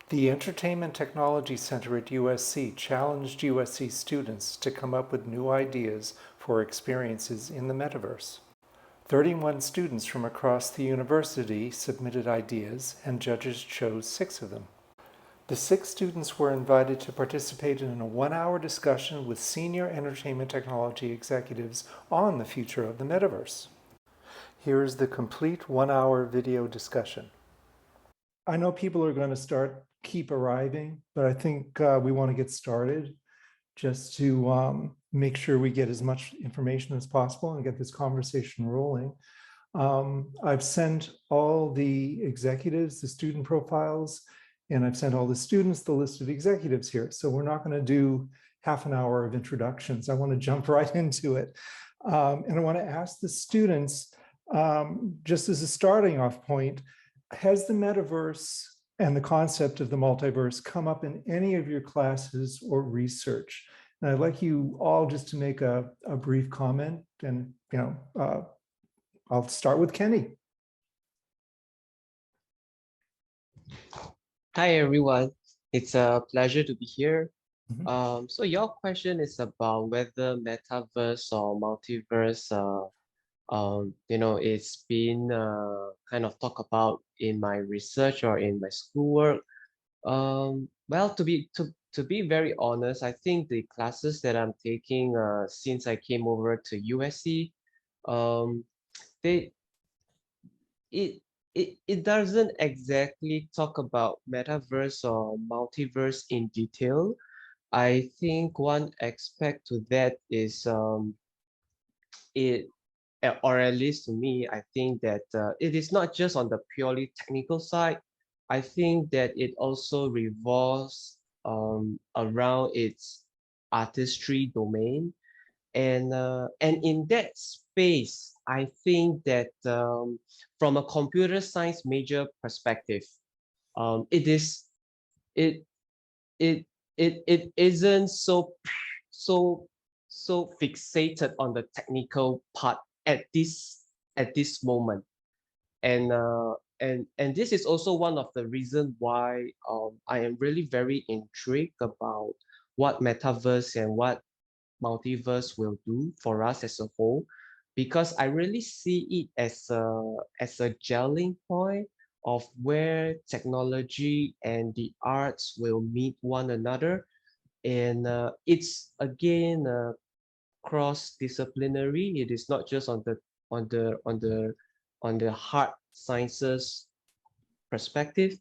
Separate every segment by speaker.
Speaker 1: The Entertainment Technology Center at USC challenged USC students to come up with new ideas for experiences in the metaverse. 31 students from across the university submitted ideas, and judges chose 6 of them. The 6 students were invited to participate in a 1-hour discussion with senior entertainment technology executives on the future of the metaverse. Here is the complete 1-hour video discussion. I know people are going to keep arriving, but I think we want to get started just to make sure we get as much information as possible and get this conversation rolling. I've sent all the executives the student profiles, and I've sent all the students the list of executives here. So we're not going to do half an hour of introductions. I want to jump right into it. And I want to ask the students, just as a starting off point, has the metaverse and the concept of the multiverse come up in any of your classes or research? And I'd like you all just to make a brief comment, and I'll start with Kenny.
Speaker 2: Hi everyone, it's a pleasure to be here. So your question is about whether metaverse or multiverse, it's been kind of talked about in my research or in my schoolwork. Well, to be very honest, I think the classes that I'm taking since I came over to USC, um, they it it doesn't exactly talk about metaverse or multiverse in detail. I think one aspect to that is it or at least to me, I think that it is not just on the purely technical side. I think that it also revolves around its artistry domain, and in that space, I think that from a computer science major perspective, it is it it it isn't so so fixated on the technical part at this moment, and this is also one of the reasons why I am really very intrigued about what metaverse and what multiverse will do for us as a whole, because I really see it as a gelling point of where technology and the arts will meet one another, and it's again cross-disciplinary. It is not just on the hard sciences perspective,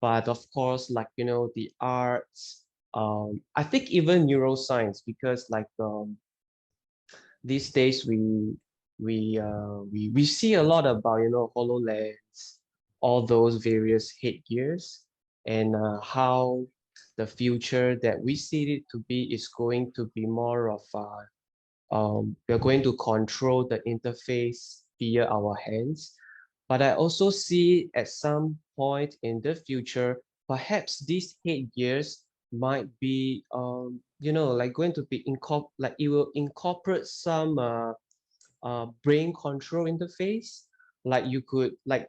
Speaker 2: but of course, like the arts. I think even neuroscience, because these days we see a lot about HoloLens, all those various headgears, and how the future that we see it to be is going to be more of we're going to control the interface via our hands. But I also see at some point in the future, perhaps these headgears might be like going to be like it will incorporate some brain control interface. Like you could like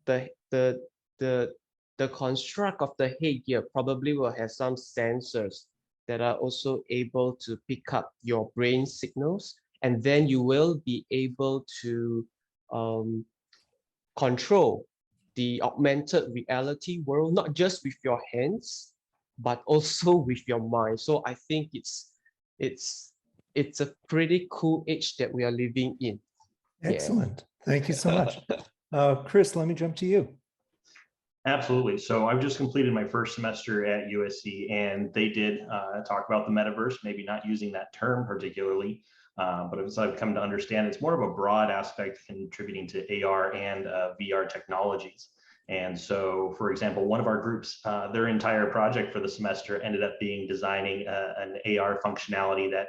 Speaker 2: the the the the construct of the headgear probably will have some sensors that are also able to pick up your brain signals, and then you will be able to um, control the augmented reality world, not just with your hands, but also with your mind. So I think it's it's a pretty cool age that we are living in.
Speaker 1: Excellent. Thank you so much. Chris, let me jump to you.
Speaker 3: Absolutely. So I've just completed my first semester at USC, and they did talk about the metaverse, maybe not using that term particularly, but as I've come to understand, it's more of a broad aspect contributing to AR and VR technologies. And so, for example, one of our groups, their entire project for the semester ended up being designing an AR functionality that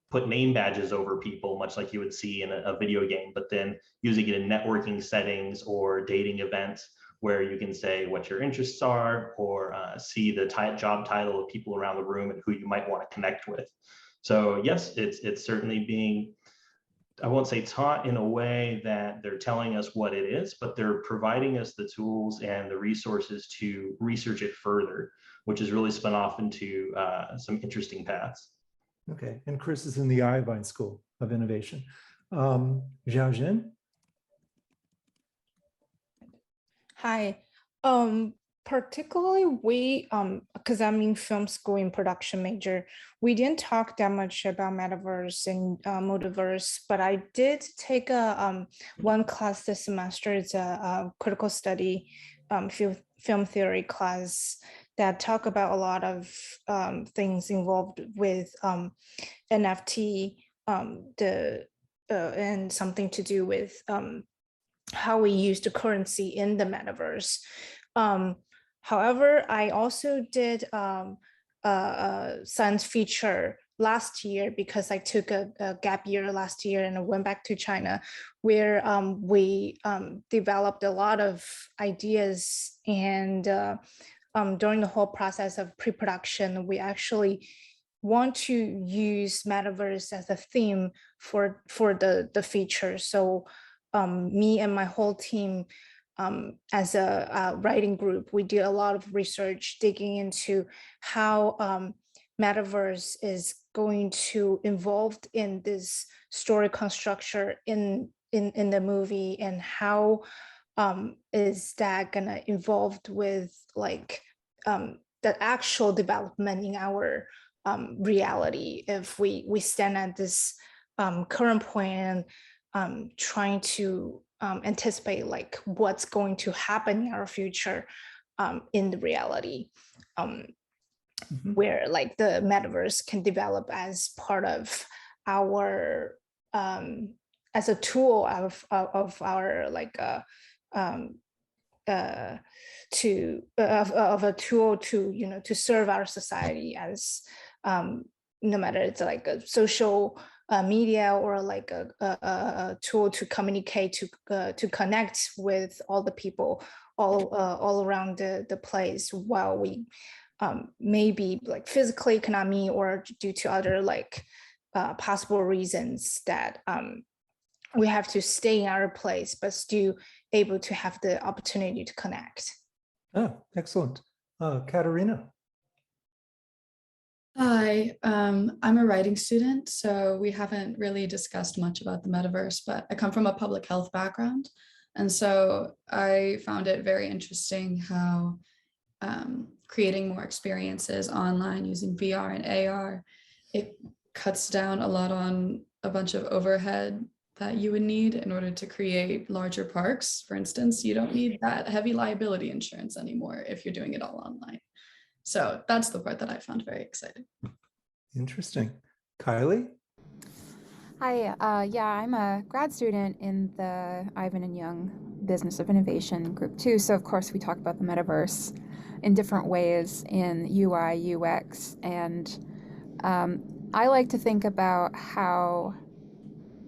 Speaker 3: put name badges over people, much like you would see in a video game, but then using it in networking settings or dating events, where you can say what your interests are, or see the job title of people around the room and who you might want to connect with. So yes, it's certainly being I won't say taught in a way that they're telling us what it is, but they're providing us the tools and the resources to research it further, which has really spun off into some interesting paths.
Speaker 1: Okay, and Chris is in the Iovine School of Innovation. Xiaojin?
Speaker 4: Hi. Particularly we because I'm in film school in production major, we didn't talk that much about metaverse and multiverse, but I did take a one class this semester. It's a critical study film theory class that talk about a lot of things involved with NFT, and something to do with how we use the currency in the metaverse. However, I also did a science feature last year because I took a gap year last year and I went back to China, where we developed a lot of ideas. And during the whole process of pre-production, we actually want to use metaverse as a theme for the feature. So me and my whole team, as a writing group, we did a lot of research digging into how metaverse is going to involve in this story construction in the movie, and how is that gonna involved with like the actual development in our reality if we stand at this current point and trying to anticipate like what's going to happen in our future in the reality, where like the metaverse can develop as part of our as a tool of our like of a tool to, you know, to serve our society as no matter it's like a social media or like a tool to communicate, to connect with all the people all around the place, while we maybe like physically cannot meet, or due to other like possible reasons that we have to stay in our place, but still able to have the opportunity to connect.
Speaker 1: Oh, excellent. Katerina?
Speaker 5: Hi, I'm a writing student, so we haven't really discussed much about the metaverse, but I come from a public health background. And so I found it very interesting how creating more experiences online using VR and AR, it cuts down a lot on a bunch of overhead that you would need in order to create larger parks. For instance, you don't need that heavy liability insurance anymore if you're doing it all online. So that's the part that I found very exciting.
Speaker 1: Interesting. Kylie?
Speaker 6: Hi, yeah, I'm a grad student in the Ivan and Young Business of Innovation Group 2. So of course we talk about the metaverse in different ways in UI, UX, and I like to think about how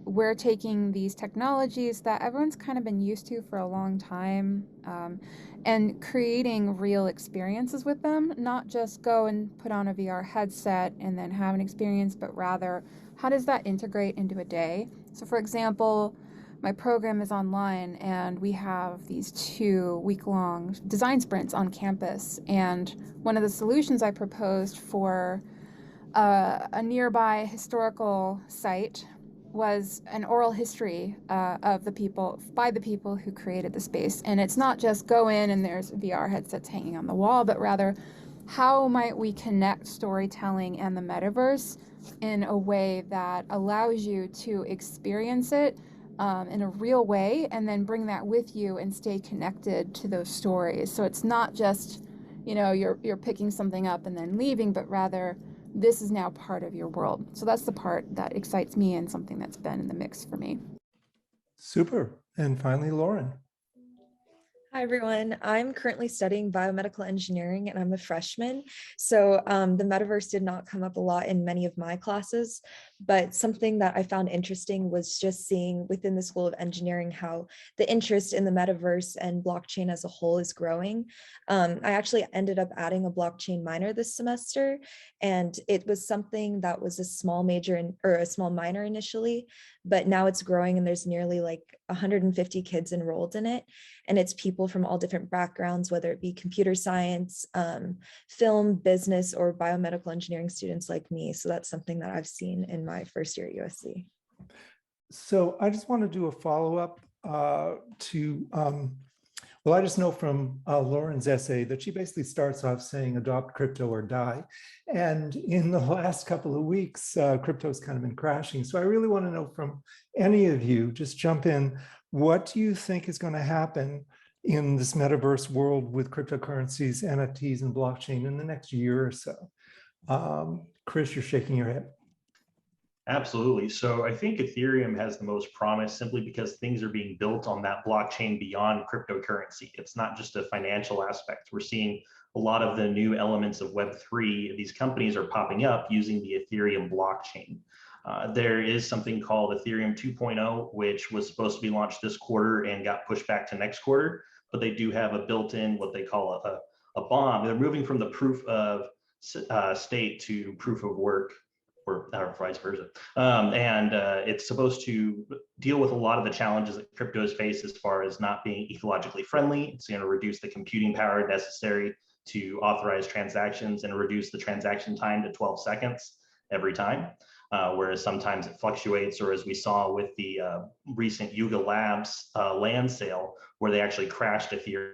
Speaker 6: we're taking these technologies that everyone's kind of been used to for a long time, and creating real experiences with them, not just go and put on a VR headset and then have an experience, but rather how does that integrate into a day? So for example, my program is online and we have these 2-week-long design sprints on campus. And one of the solutions I proposed for a nearby historical site was an oral history of the people, by the people who created the space. And it's not just go in and there's VR headsets hanging on the wall, but rather how might we connect storytelling and the metaverse in a way that allows you to experience it in a real way, and then bring that with you and stay connected to those stories. So it's not just, you know, you're picking something up and then leaving, but rather this is now part of your world. So that's the part that excites me and something that's been in the mix for me.
Speaker 1: Super. And finally, Lauren.
Speaker 7: Hi, everyone. I'm currently studying biomedical engineering and I'm a freshman. So the metaverse did not come up a lot in many of my classes, but something that I found interesting was just seeing within the School of Engineering how the interest in the metaverse and blockchain as a whole is growing. I actually ended up adding a blockchain minor this semester, and it was something that was a small major or a small minor initially, but now it's growing and there's nearly like 150 kids enrolled in it. And it's people from all different backgrounds, whether it be computer science, film, business, or biomedical engineering students like me. So that's something that I've seen in my first year at USC.
Speaker 1: So I just want to do a follow-up well, I just know from Lauren's essay that she basically starts off saying adopt crypto or die. And in the last couple of weeks, crypto's kind of been crashing. So I really want to know from any of you, just jump in, what do you think is going to happen in this metaverse world with cryptocurrencies, NFTs, and blockchain in the next year or so? Chris, you're shaking your head.
Speaker 3: Absolutely. So I think Ethereum has the most promise simply because things are being built on that blockchain beyond cryptocurrency. It's not just a financial aspect. We're seeing a lot of the new elements of Web3. These companies are popping up using the Ethereum blockchain. There is something called Ethereum 2.0, which was supposed to be launched this quarter and got pushed back to next quarter, but they do have a built-in, what they call a bomb. They're moving from the proof of state to proof of work, or vice versa. It's supposed to deal with a lot of the challenges that cryptos face as far as not being ecologically friendly. It's going to reduce the computing power necessary to authorize transactions and reduce the transaction time to 12 seconds every time. Whereas sometimes it fluctuates, or as we saw with the recent Yuga Labs land sale, where they actually crashed Ethereum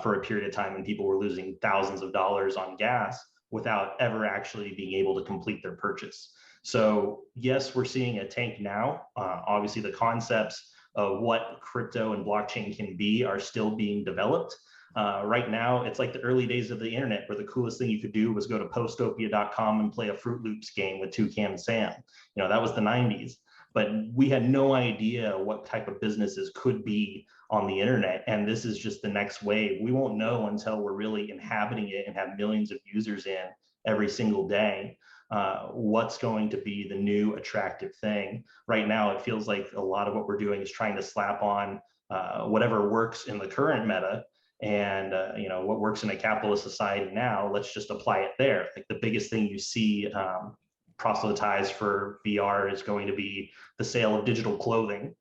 Speaker 3: for a period of time and people were losing thousands of dollars on gas without ever actually being able to complete their purchase. So yes, we're seeing a tank now. Obviously the concepts of what crypto and blockchain can be are still being developed. Right now, it's like the early days of the internet where the coolest thing you could do was go to postopia.com and play a Fruit Loops game with Toucan Sam. You know, that was the 90s. But we had no idea what type of businesses could be on the internet. And this is just the next wave. We won't know until we're really inhabiting it and have millions of users in every single day. What's going to be the new attractive thing. Right now, it feels like a lot of what we're doing is trying to slap on whatever works in the current meta, and you know, what works in a capitalist society now, let's just apply it there. Like the biggest thing you see proselytized for VR is going to be the sale of digital clothing.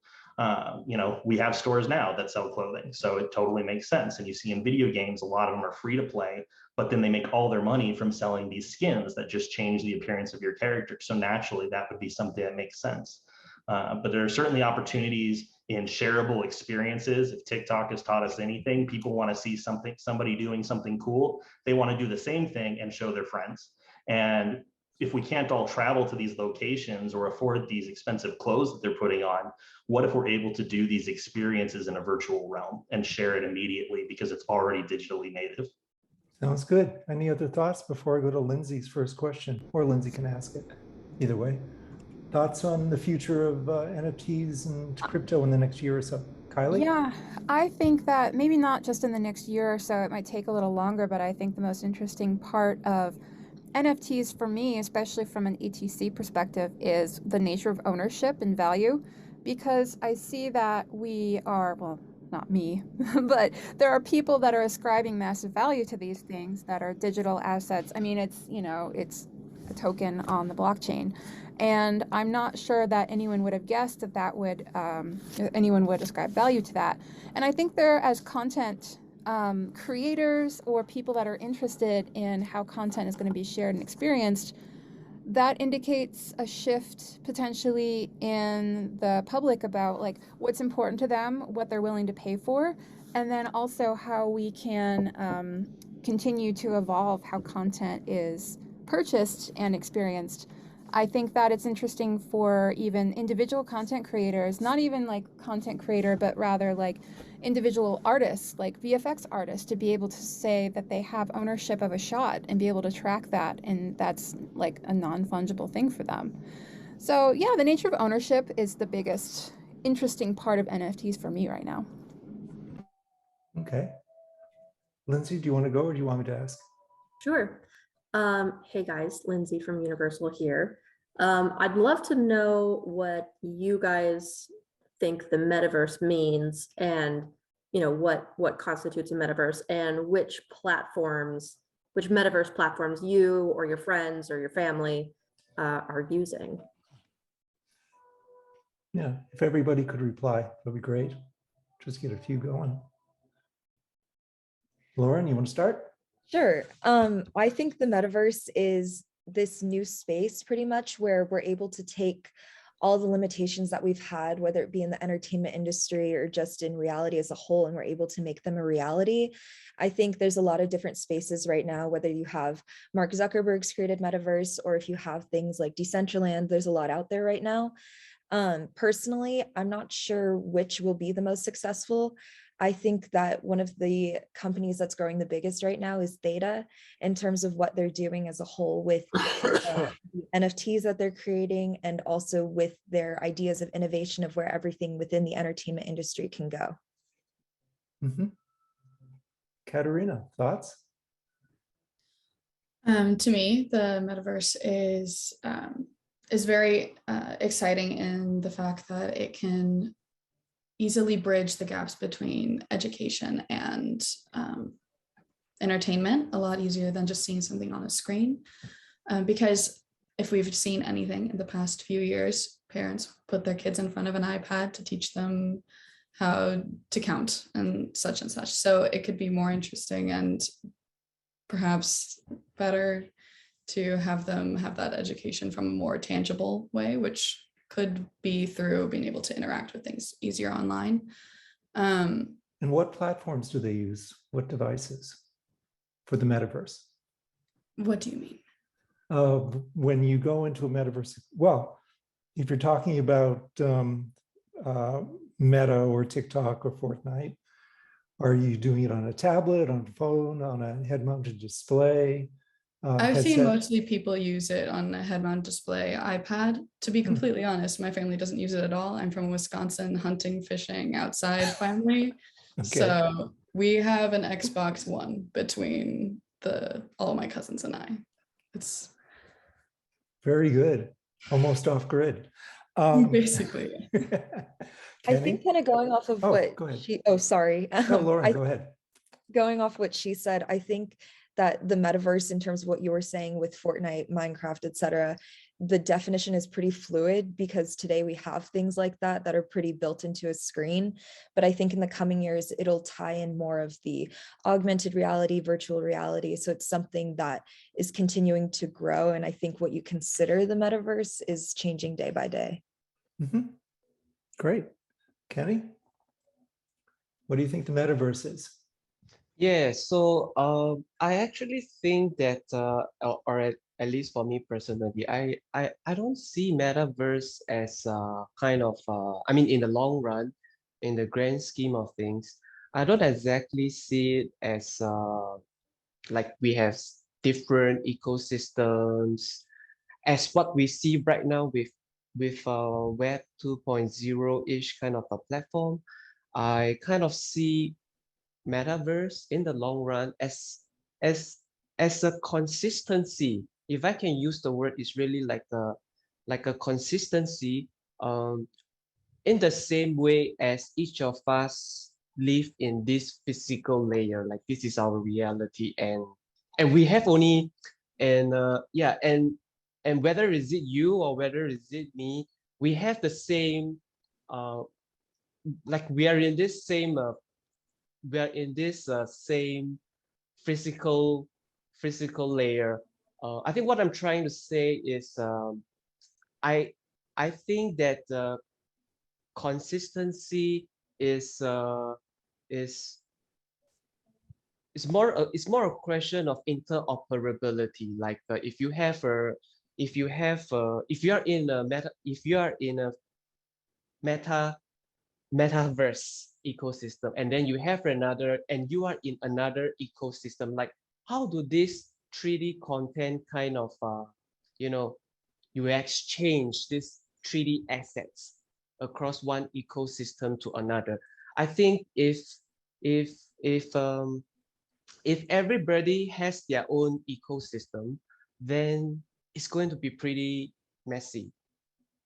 Speaker 3: You know, we have stores now that sell clothing, so it totally makes sense. And you see in video games, a lot of them are free to play, but then they make all their money from selling these skins that just change the appearance of your character. So naturally, that would be something that makes sense. But there are certainly opportunities in shareable experiences. If TikTok has taught us anything, people want to see somebody doing something cool. They want to do the same thing and show their friends. And if we can't all travel to these locations or afford these expensive clothes that they're putting on, what if we're able to do these experiences in a virtual realm and share it immediately because it's already digitally native?
Speaker 1: Sounds good. Any other thoughts before I go to Lindsay's first question? Or Lindsay can ask it. Either way. Thoughts on the future of NFTs and crypto in the next year or so? Kylie?
Speaker 6: Yeah, I think that maybe not just in the next year or so, it might take a little longer, but I think the most interesting part of NFTs for me, especially from an ETC perspective, is the nature of ownership and value, because I see that we are, well, not me, but there are people that are ascribing massive value to these things that are digital assets. I mean, it's, you know, it's a token on the blockchain. And I'm not sure that anyone would have guessed that anyone would ascribe value to that. And I think there, as content creators or people that are interested in how content is going to be shared and experienced, that indicates a shift potentially in the public about like what's important to them, what they're willing to pay for, and then also how we can continue to evolve how content is purchased and experienced. I think that it's interesting for even individual content creators, not even like content creator, but rather like individual artists, like VFX artists, to be able to say that they have ownership of a shot and be able to track that. And that's like a non-fungible thing for them. So yeah, the nature of ownership is the biggest interesting part of NFTs for me right now.
Speaker 1: Okay. Lindsay, do you want to go or do you want me to ask?
Speaker 8: Sure. Hey guys, Lindsay from Universal here. I'd love to know what you guys think the metaverse means, and what constitutes a metaverse, and which metaverse platforms you or your friends or your family are using.
Speaker 1: Yeah, if everybody could reply, that'd be great. Just get a few going. Lauren, you want to start?
Speaker 7: Sure. I think the metaverse is this new space pretty much where we're able to take all the limitations that we've had, whether it be in the entertainment industry or just in reality as a whole, and we're able to make them a reality. I think there's a lot of different spaces right now, whether you have Mark Zuckerberg's created metaverse, or if you have things like Decentraland, there's a lot out there right now. Personally, I'm not sure which will be the most successful. I think that one of the companies that's growing the biggest right now is Theta, in terms of what they're doing as a whole with the NFTs that they're creating, and also with their ideas of innovation of where everything within the entertainment industry can go.
Speaker 1: Katerina, thoughts?
Speaker 5: To me, the metaverse is very exciting in the fact that it can easily bridge the gaps between education and entertainment a lot easier than just seeing something on a screen. Because if we've seen anything in the past few years, parents put their kids in front of an iPad to teach them how to count and such. So it could be more interesting and perhaps better to have them have that education from a more tangible way, which could be through being able to interact with things easier online.
Speaker 1: And what platforms do they use? What devices for the metaverse?
Speaker 5: What do you mean?
Speaker 1: When you go into a metaverse, well, if you're talking about Meta or TikTok or Fortnite, are you doing it on a tablet, on a phone, on a head-mounted display?
Speaker 5: I've seen mostly people use it on a head-mounted display iPad. To be completely honest, my family doesn't use it at all. I'm from Wisconsin, hunting, fishing, outside family.
Speaker 1: Okay.
Speaker 5: So we have an Xbox One between all my cousins and I. It's
Speaker 1: very good. Almost off grid.
Speaker 5: Basically.
Speaker 7: I think kind of going off of sorry.
Speaker 1: No, Lauren, go ahead.
Speaker 7: Going off what she said, I think that the metaverse, in terms of what you were saying with Fortnite, Minecraft, etc., the definition is pretty fluid, because today we have things like that are pretty built into a screen. But I think in the coming years, it'll tie in more of the augmented reality, virtual reality. So it's something that is continuing to grow. And I think what you consider the metaverse is changing day by day.
Speaker 1: Great. Kenny, what do you think the metaverse is?
Speaker 2: Yeah, so I actually think that, or at least for me personally, I don't see metaverse as kind of, I mean, in the long run, in the grand scheme of things, I don't exactly see it as like we have different ecosystems as what we see right now with Web 2.0-ish kind of a platform. I kind of see metaverse in the long run as a consistency. If I can use the word, it's really like a consistency in the same way as each of us live in this physical layer. Like this is our reality, and we have only, and yeah, and whether is it you or whether is it me, we have the same like we are in this same same physical layer. I think what I'm trying to say is I think that consistency is it's more a question of interoperability. Like if you are in a metaverse ecosystem, and then you have another, and you are in another ecosystem, like how do this 3D content kind of you exchange these 3D assets across one ecosystem to another? I think if if if um, if everybody has their own ecosystem, then it's going to be pretty messy.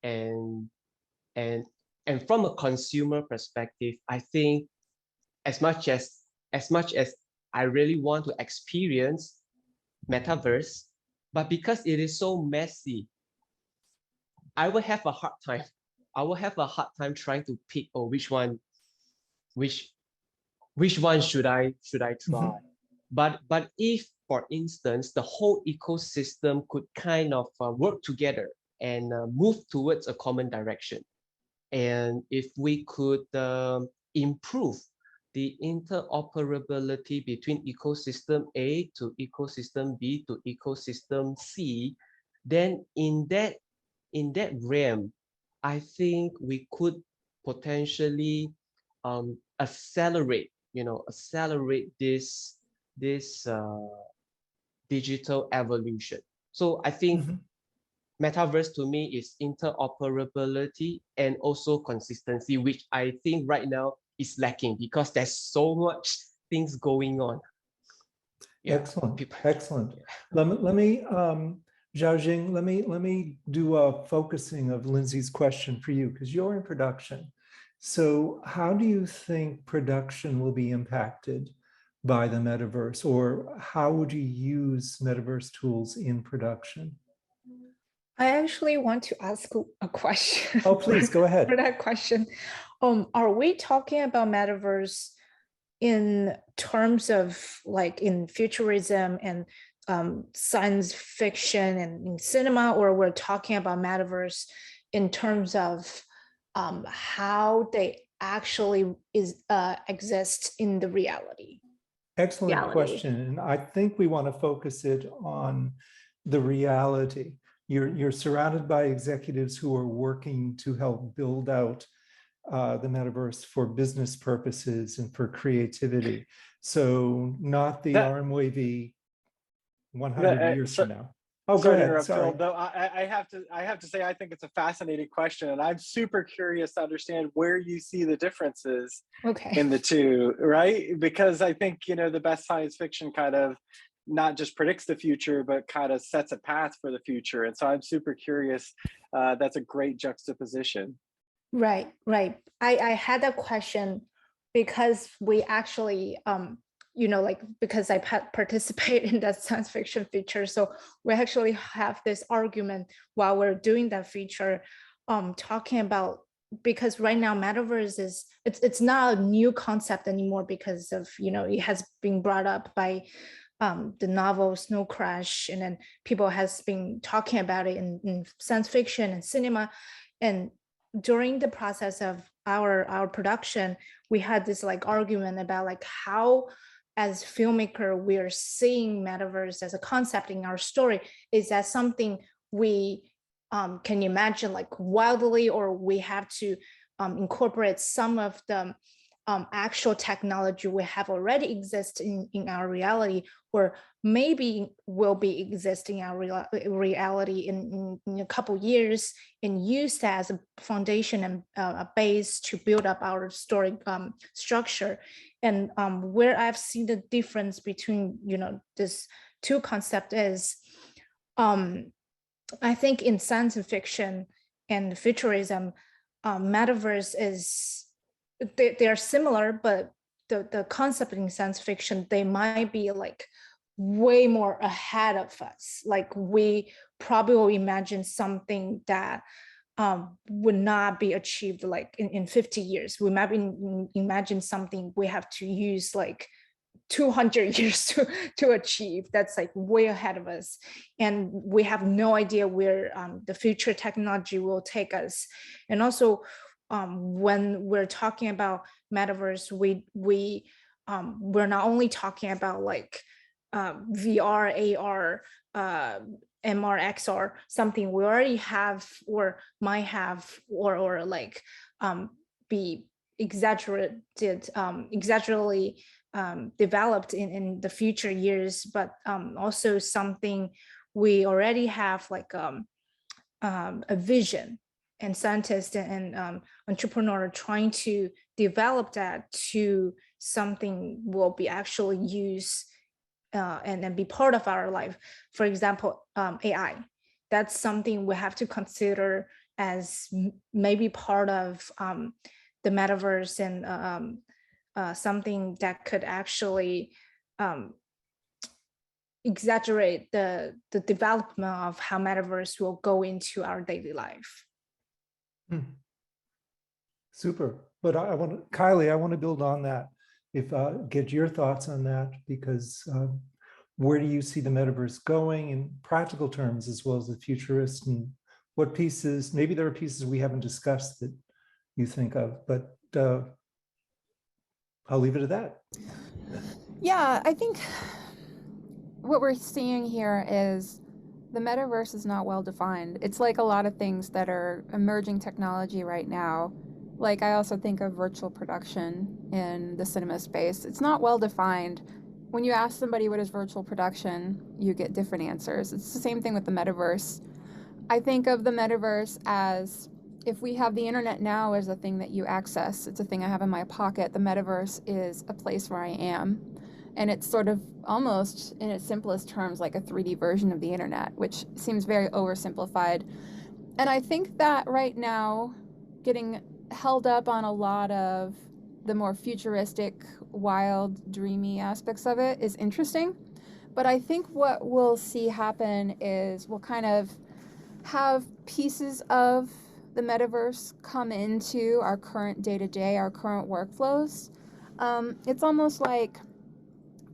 Speaker 2: And and and from a consumer perspective, I think as much as I really want to experience metaverse, but because it is so messy, I will have a hard time. I will have a hard time trying to pick, oh, which which one should I try? But if, for instance, the whole ecosystem could kind of work together and move towards a common direction, and if we could improve the interoperability between ecosystem A to ecosystem B to ecosystem C, then in that realm, I think we could potentially accelerate, accelerate this digital evolution. So I think metaverse to me is interoperability and also consistency, which I think right now is lacking because there's so much things going on. Yeah.
Speaker 1: Excellent, excellent. Let me Xiaojing, let me do a focusing of Lindsay's question for you because you're in production. So how do you think production will be impacted by the metaverse, or how would you use metaverse tools in production?
Speaker 4: I actually want to ask a question.
Speaker 1: Oh, please go ahead.
Speaker 4: For that question, are we talking about metaverse in terms of like in futurism and science fiction and in cinema, or we're talking about metaverse in terms of how they actually exist in the reality?
Speaker 1: Excellent question. And I think we want to focus it on the reality. You're surrounded by executives who are working to help build out the metaverse for business purposes and for creativity. So not the arm wavy 100 years from now. Oh, go ahead. Sorry.
Speaker 9: Phil, though I have to say I think it's a fascinating question, and I'm super curious to understand where you see the differences in the two, right? Because I think the best science fiction kind of not just predicts the future, but kind of sets a path for the future. And so I'm super curious. That's a great juxtaposition.
Speaker 4: Right. I had a question because we actually, because I participate in that science fiction feature. So we actually have this argument while we're doing that feature, talking about, because right now metaverse it's not a new concept anymore because of, it has been brought up by the novel Snow Crash, and then people has been talking about it in science fiction and cinema. And during the process of our production, we had this like argument about like how, as filmmaker, we are seeing metaverse as a concept in our story. Is that something we can imagine like wildly, or we have to incorporate some of the actual technology we have already exist in our reality, or maybe will be existing in our reality in a couple years, and use that as a foundation and a base to build up our story structure. And where I've seen the difference between this two concepts is, I think in science fiction and futurism, metaverse is, they are similar, but the concept in science fiction, they might be like way more ahead of us. Like we probably will imagine something that would not be achieved like in 50 years. We might imagine something we have to use like 200 years to achieve. That's like way ahead of us. And we have no idea where the future technology will take us. And also, when we're talking about metaverse, we're not only talking about like VR, AR, MR, XR, something we already have or might have, or like be exaggerally developed in the future years, but also something we already have like a vision, and scientists and entrepreneurs trying to develop that to something will be actually used and be part of our life. For example, AI. That's something we have to consider as maybe part of the metaverse, and something that could actually exaggerate the development of how metaverse will go into our daily life.
Speaker 1: Super. But Kylie, I want to build on that. If get your thoughts on that, because where do you see the metaverse going in practical terms, as well as the futurist, and what pieces, maybe there are pieces we haven't discussed that you think of, but I'll leave it at that.
Speaker 6: Yeah, I think what we're seeing here is the metaverse is not well defined. It's like a lot of things that are emerging technology right now. Like, I also think of virtual production in the cinema space. It's not well defined. When you ask somebody what is virtual production, you get different answers. It's the same thing with the metaverse. I think of the metaverse as, if we have the internet now as a thing that you access, it's a thing I have in my pocket. The metaverse is a place where I am. And it's sort of almost, in its simplest terms, like a 3D version of the internet, which seems very oversimplified. And I think that right now, getting held up on a lot of the more futuristic, wild, dreamy aspects of it is interesting. But I think what we'll see happen is we'll kind of have pieces of the metaverse come into our current day-to-day, our current workflows. It's almost like,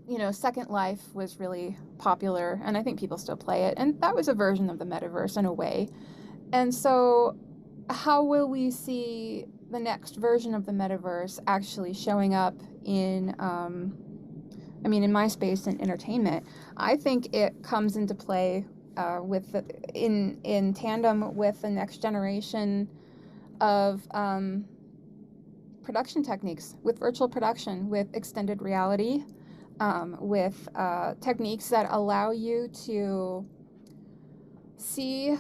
Speaker 6: you know, Second Life was really popular, and I think people still play it, and that was a version of the metaverse in a way. And so how will we see the next version of the metaverse actually showing up in, in my space in entertainment? I think it comes into play in tandem with the next generation of production techniques, with virtual production, with extended reality, with techniques that allow you to see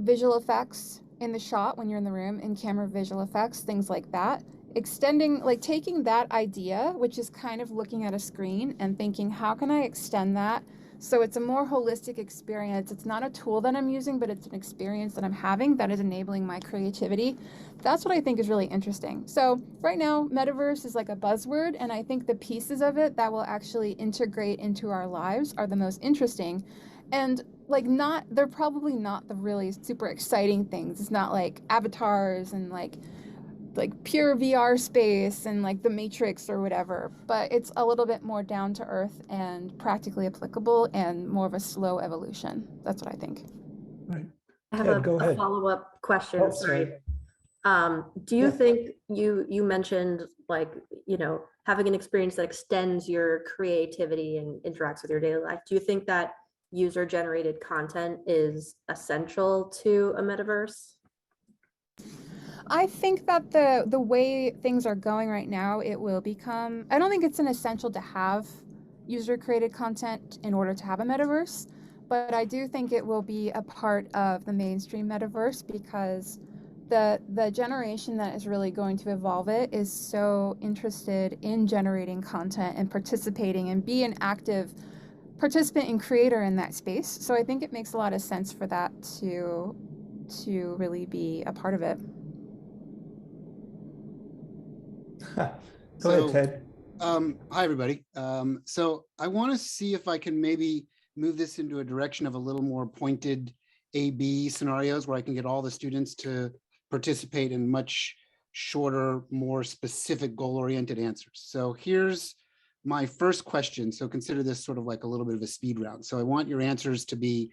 Speaker 6: visual effects in the shot when you're in the room, in camera visual effects, things like that. Extending, like taking that idea, which is kind of looking at a screen and thinking, how can I extend that so it's a more holistic experience? It's not a tool that I'm using, but it's an experience that I'm having that is enabling my creativity. That's what I think is really interesting. So right now, metaverse is like a buzzword, and I think the pieces of it that will actually integrate into our lives are the most interesting. And they're probably not the really super exciting things. It's not like avatars and like pure VR space and like the Matrix or whatever, but it's a little bit more down to earth and practically applicable and more of a slow evolution. That's what I think.
Speaker 1: Right.
Speaker 8: I have a follow-up question.
Speaker 1: Oh,
Speaker 8: sorry. Do you think you mentioned having an experience that extends your creativity and interacts with your daily life? Do you think that user-generated content is essential to a metaverse?
Speaker 6: I think that the way things are going right now, it will become, I don't think it's an essential to have user-created content in order to have a metaverse, but I do think it will be a part of the mainstream metaverse, because the generation that is really going to evolve it is so interested in generating content and participating and be an active participant and creator in that space. So I think it makes a lot of sense for that to really be a part of it.
Speaker 1: Go ahead, Ted.
Speaker 10: Hi, everybody. So I want to see if I can maybe move this into a direction of a little more pointed A/B scenarios, where I can get all the students to participate in much shorter, more specific goal-oriented answers. So here's my first question. So consider this sort of like a little bit of a speed round. So I want your answers to be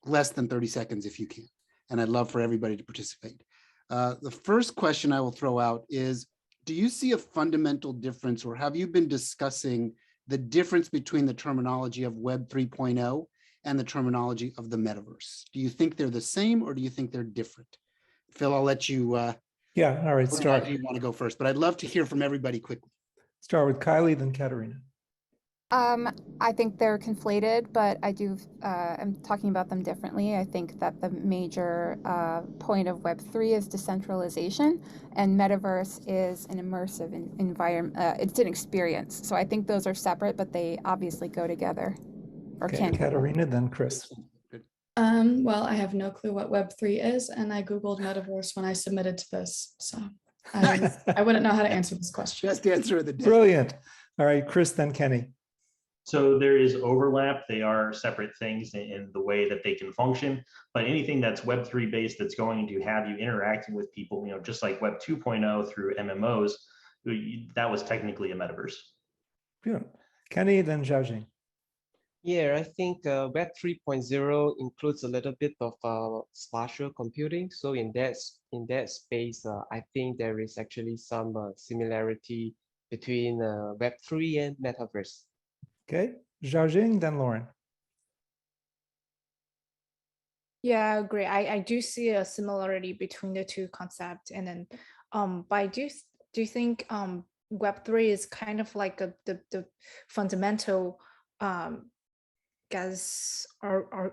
Speaker 10: less than 30 seconds if you can. And I'd love for everybody to participate. The first question I will throw out is, do you see a fundamental difference, or have you been discussing the difference between the terminology of Web 3.0 and the terminology of the metaverse? Do you think they're the same, or do you think they're different? Phil, I'll let you.
Speaker 1: Yeah, all right, start.
Speaker 10: You want to go first, but I'd love to hear from everybody quickly.
Speaker 1: Start with Kylie, then Katerina.
Speaker 6: I think they're conflated, but I'm talking about them differently. I think that the major point of Web3 is decentralization, and Metaverse is an immersive environment. It's an experience. So I think those are separate, but they obviously go together, or
Speaker 1: Okay,
Speaker 6: can.
Speaker 1: Katarina, then Chris.
Speaker 10: Good.
Speaker 5: Well, I have no clue what Web3 is, and I Googled Metaverse when I submitted to this. So I wouldn't know how to answer this question.
Speaker 10: Best answer of the day.
Speaker 1: Brilliant. All right, Chris, then Kenny.
Speaker 3: So there is overlap. They are separate things in the way that they can function, but anything that's Web3 based that's going to have you interacting with people, just like Web 2.0 through MMOs, that was technically a metaverse.
Speaker 1: Good. Kenny, then Xiaojing.
Speaker 2: Yeah, I think Web 3.0 includes a little bit of spatial computing. So in that space, I think there is actually some similarity between Web 3 and Metaverse.
Speaker 1: Okay, Xiaojing, then Lauren.
Speaker 4: Yeah, I agree. I do see a similarity between the two concepts, and then but I do think Web3 is kind of like the fundamental guess or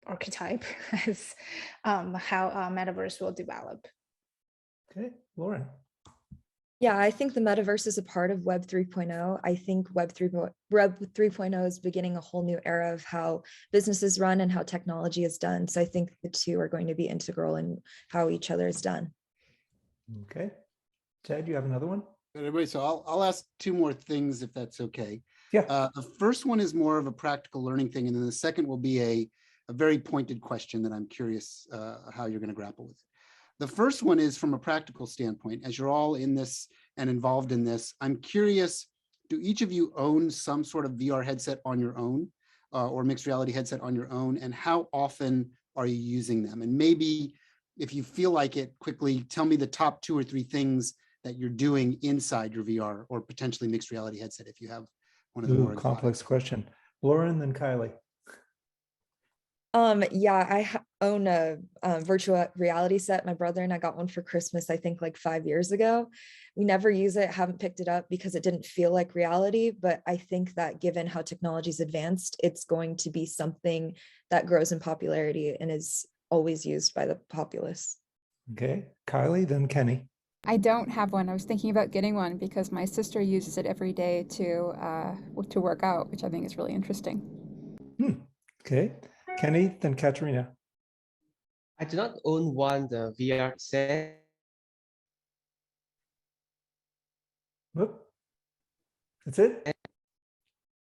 Speaker 4: archetype as how Metaverse will develop.
Speaker 1: Okay, Lauren.
Speaker 7: Yeah, I think the metaverse is a part of Web 3.0. I think Web 3.0 is beginning a whole new era of how businesses run and how technology is done. So I think the two are going to be integral in how each other is done.
Speaker 1: Okay. Ted, you have another one?
Speaker 10: Everybody, so I'll ask two more things if that's okay.
Speaker 1: Yeah.
Speaker 10: The first one is more of a practical learning thing, and then the second will be a very pointed question that I'm curious how you're going to grapple with. The first one is from a practical standpoint. As you're all in this and involved in this, I'm curious, do each of you own some sort of VR headset on your own or mixed reality headset on your own? And how often are you using them? And maybe if you feel like it, quickly tell me the top 2 or 3 things that you're doing inside your VR or potentially mixed reality headset if you have one of the more
Speaker 1: complex question. Lauren, then Kylie.
Speaker 7: Yeah, I own a virtual reality set. My brother and I got one for Christmas, I think like 5 years ago. We never use it, haven't picked it up because it didn't feel like reality. But I think that given how technology's advanced, it's going to be something that grows in popularity and is always used by the populace.
Speaker 1: Okay, Kylie, then Kenny.
Speaker 6: I don't have one. I was thinking about getting one because my sister uses it every day to work out, which I think is really interesting.
Speaker 1: Okay, Kenny, then Katerina.
Speaker 2: I do not own one the VR set.
Speaker 1: Whoop. That's it?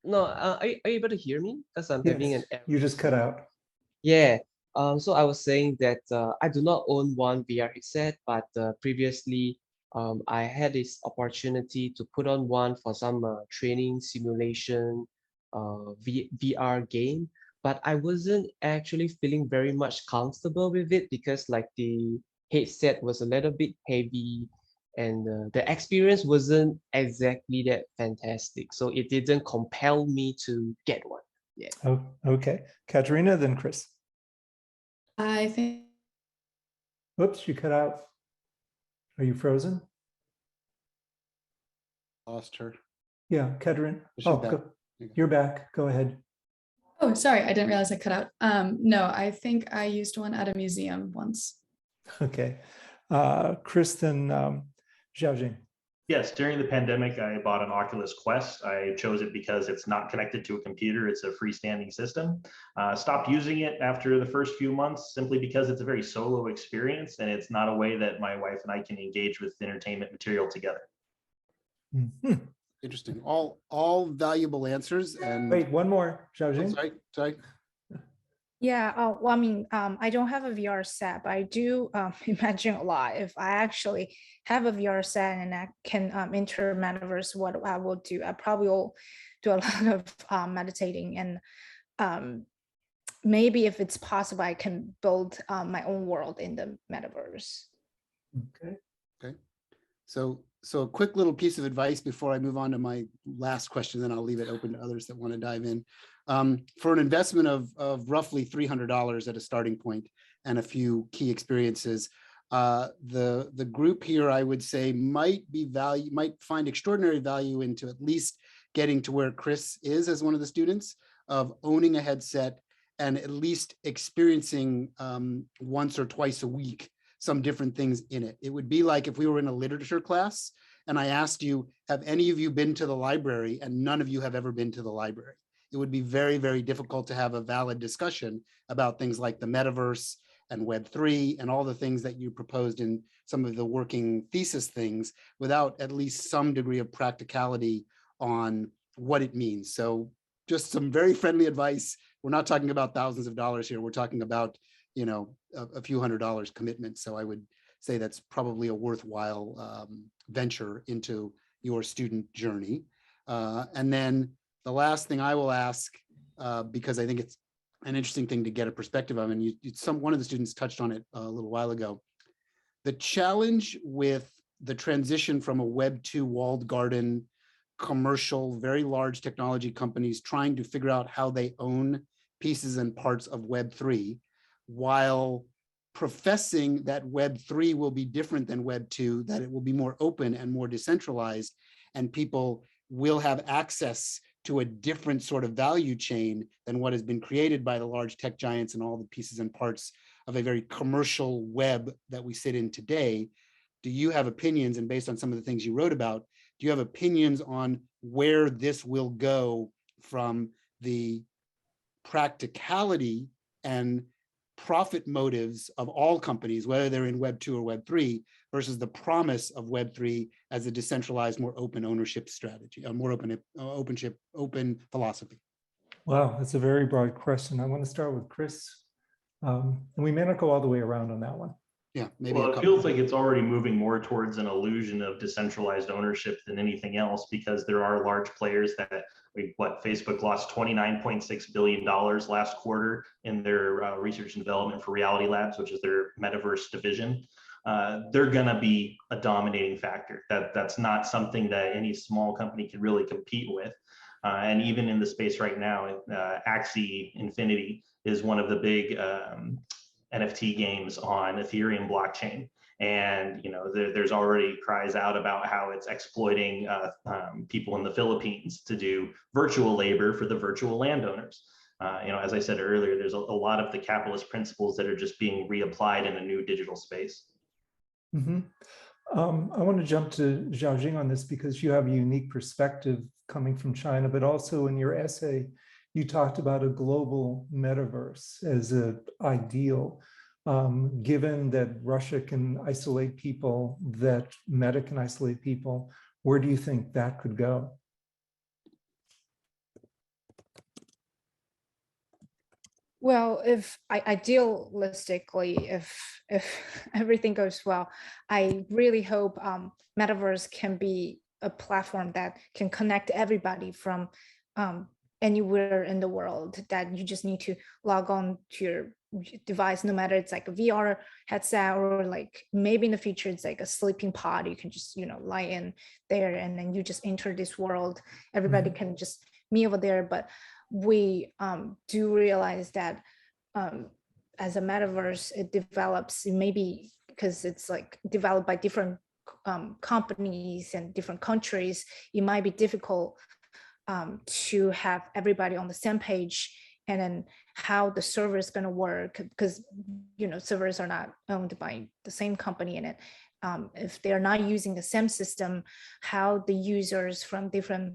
Speaker 2: No, are you able to hear me? Because I'm having an error.
Speaker 1: You just cut out.
Speaker 2: Yeah. So I was saying that I do not own one VR headset, but previously I had this opportunity to put on one for some training simulation VR game, but I wasn't actually feeling very much comfortable with it because like the headset was a little bit heavy and the experience wasn't exactly that fantastic. So it didn't compel me to get one. Yeah.
Speaker 1: Oh, okay. Katerina, then Chris.
Speaker 5: I think.
Speaker 1: Whoops, you cut out. Are you frozen?
Speaker 10: Lost her.
Speaker 1: Yeah, Katerina.
Speaker 10: She's back.
Speaker 1: You're back. Go ahead.
Speaker 5: Oh, sorry. I didn't realize I cut out. No, I think I used one at a museum once.
Speaker 1: Okay. Chris, then Xiaojing.
Speaker 3: Yes, during the pandemic, I bought an Oculus Quest. I chose it because it's not connected to a computer. It's a freestanding system. Stopped using it after the first few months simply because it's a very solo experience and it's not a way that my wife and I can engage with entertainment material together.
Speaker 1: Mm-hmm.
Speaker 10: Interesting. All valuable answers. And
Speaker 1: wait, one more, Xiaojing.
Speaker 10: Oh, sorry.
Speaker 4: Yeah, well, I mean, I don't have a VR set, but I do imagine a lot. If I actually have a VR set and I can enter Metaverse, what I will do, I probably will do a lot of meditating, and maybe if it's possible, I can build my own world in the Metaverse.
Speaker 10: Okay. So a quick little piece of advice before I move on to my last question, then I'll leave it open to others that want to dive in. For an investment of roughly $300 at a starting point and a few key experiences, the group here, I would say, might find extraordinary value into at least getting to where Chris is as one of the students, of owning a headset and at least experiencing once or twice a week some different things in it. It would be like if we were in a literature class and I asked you, have any of you been to the library? And none of you have ever been to the library. It would be very, very difficult to have a valid discussion about things like the metaverse and Web3 and all the things that you proposed in some of the working thesis things without at least some degree of practicality on what it means. So just some very friendly advice. We're not talking about thousands of dollars here. We're talking about, you know, a few $100 commitment. So I would say that's probably a worthwhile venture into your student journey. And then the last thing I will ask, because I think it's an interesting thing to get a perspective of, and one of the students touched on it a little while ago, the challenge with the transition from a Web 2 walled garden, commercial, very large technology companies trying to figure out how they own pieces and parts of Web 3, while professing that Web 3 will be different than Web 2, that it will be more open and more decentralized, and people will have access to a different sort of value chain than what has been created by the large tech giants and all the pieces and parts of a very commercial web that we sit in today. Do you have opinions, and based on some of the things you wrote about, do you have opinions on where this will go from the practicality and profit motives of all companies, whether they're in Web 2 or Web 3, versus the promise of Web 3 as a decentralized, more open ownership strategy, a more open philosophy?
Speaker 1: Wow, that's a very broad question. I want to start with Chris. And we may not go all the way around on that one.
Speaker 10: Yeah, maybe.
Speaker 3: Well, it feels like it's already moving more towards an illusion of decentralized ownership than anything else, because there are large players that, Facebook lost $29.6 billion last quarter in their research and development for Reality Labs, which is their metaverse division. They're going to be a dominating factor. That's not something that any small company can really compete with. And even in the space right now, Axie Infinity is one of the big NFT games on Ethereum blockchain. And there's already cries out about how it's exploiting people in the Philippines to do virtual labor for the virtual landowners. As I said earlier, there's a lot of the capitalist principles that are just being reapplied in a new digital space.
Speaker 1: Mm-hmm. I want to jump to Xiaojing on this because you have a unique perspective coming from China, but also in your essay, you talked about a global metaverse as an ideal. Given that Russia can isolate people, that Meta can isolate people, where do you think that could go?
Speaker 4: Well, if idealistically, if everything goes well, I really hope Metaverse can be a platform that can connect everybody from anywhere in the world, that you just need to log on to your device, no matter it's like a VR headset or like maybe in the future it's like a sleeping pod. You can just lie in there and then you just enter this world. Everybody can just meet over there. But we do realize that as a metaverse, it develops, maybe because it's like developed by different companies and different countries, it might be difficult to have everybody on the same page, and then how the server is going to work, because servers are not owned by the same company in it. If they're not using the same system, how the users from different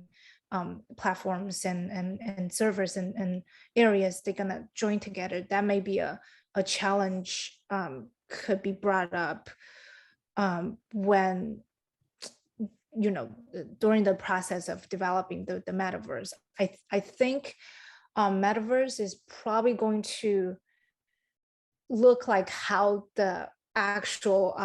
Speaker 4: platforms and servers and areas, they're going to join together. That may be a challenge, could be brought up when during the process of developing the metaverse. I think metaverse is probably going to look like how the actual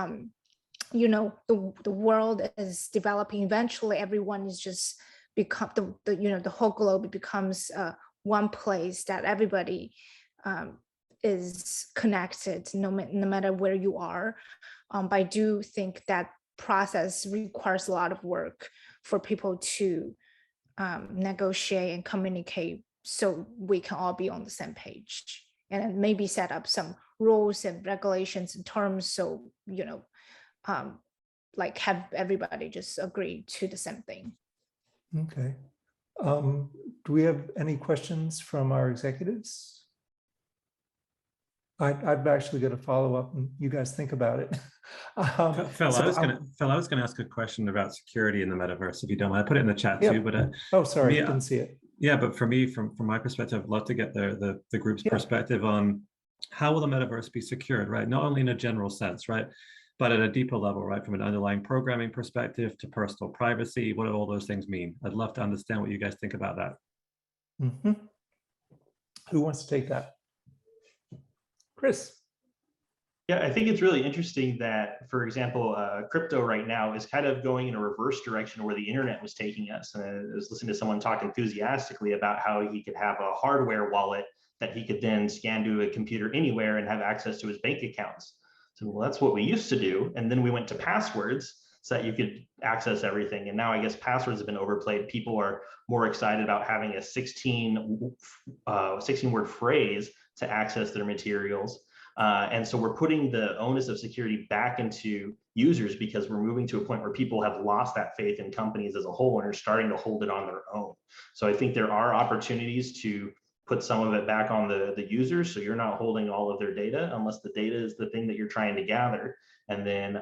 Speaker 4: the world is developing. Eventually everyone is just become the whole globe becomes one place that everybody is connected, no matter where you are. But I do think that process requires a lot of work for people to negotiate and communicate, so we can all be on the same page, and maybe set up some rules and regulations and terms, so like have everybody just agree to the same thing.
Speaker 1: Okay. Do we have any questions from our executives? I've actually got a follow up, and you guys think about it.
Speaker 11: Phil, I was gonna ask a question about security in the metaverse, if you don't mind. I put it in the chat too, but
Speaker 1: oh, sorry,
Speaker 11: me,
Speaker 1: didn't see it.
Speaker 11: Yeah, but for me, from my perspective, I'd love to get the group's perspective on how will the metaverse be secured, right? Not only in a general sense, right, but at a deeper level, right, from an underlying programming perspective to personal privacy. What do all those things mean? I'd love to understand what you guys think about that.
Speaker 1: Mm-hmm. Who wants to take that? Chris.
Speaker 3: Yeah, I think it's really interesting that, for example, crypto right now is kind of going in a reverse direction where the internet was taking us. And I was listening to someone talk enthusiastically about how he could have a hardware wallet that he could then scan to a computer anywhere and have access to his bank accounts. So, well, that's what we used to do. And then we went to passwords so that you could access everything. And now I guess passwords have been overplayed. People are more excited about having a 16 word phrase to access their materials. And so we're putting the onus of security back into users because we're moving to a point where people have lost that faith in companies as a whole and are starting to hold it on their own. So I think there are opportunities to put some of it back on the users, so you're not holding all of their data unless the data is the thing that you're trying to gather. And then,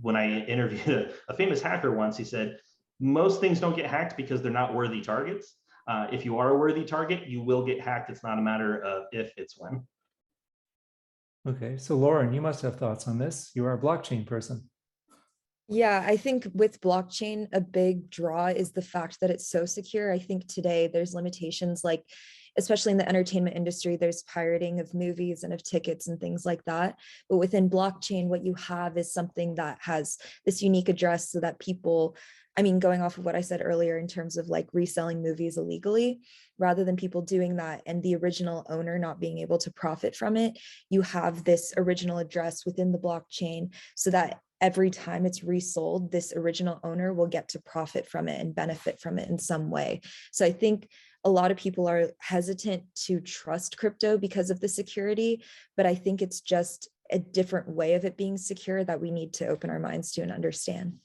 Speaker 3: when I interviewed a famous hacker once, he said, most things don't get hacked because they're not worthy targets. If you are a worthy target, you will get hacked. It's not a matter of if, it's when.
Speaker 1: Okay, so Lauren, you must have thoughts on this. You are a blockchain person.
Speaker 7: Yeah, I think with blockchain, a big draw is the fact that it's so secure. I think today there's limitations like, especially in the entertainment industry, there's pirating of movies and of tickets and things like that. But within blockchain, what you have is something that has this unique address so that people, I mean, going off of what I said earlier in terms of like reselling movies illegally, rather than people doing that and the original owner not being able to profit from it, you have this original address within the blockchain so that every time it's resold, this original owner will get to profit from it and benefit from it in some way. So I think a lot of people are hesitant to trust crypto because of the security, but I think it's just a different way of it being secure that we need to open our minds to and understand.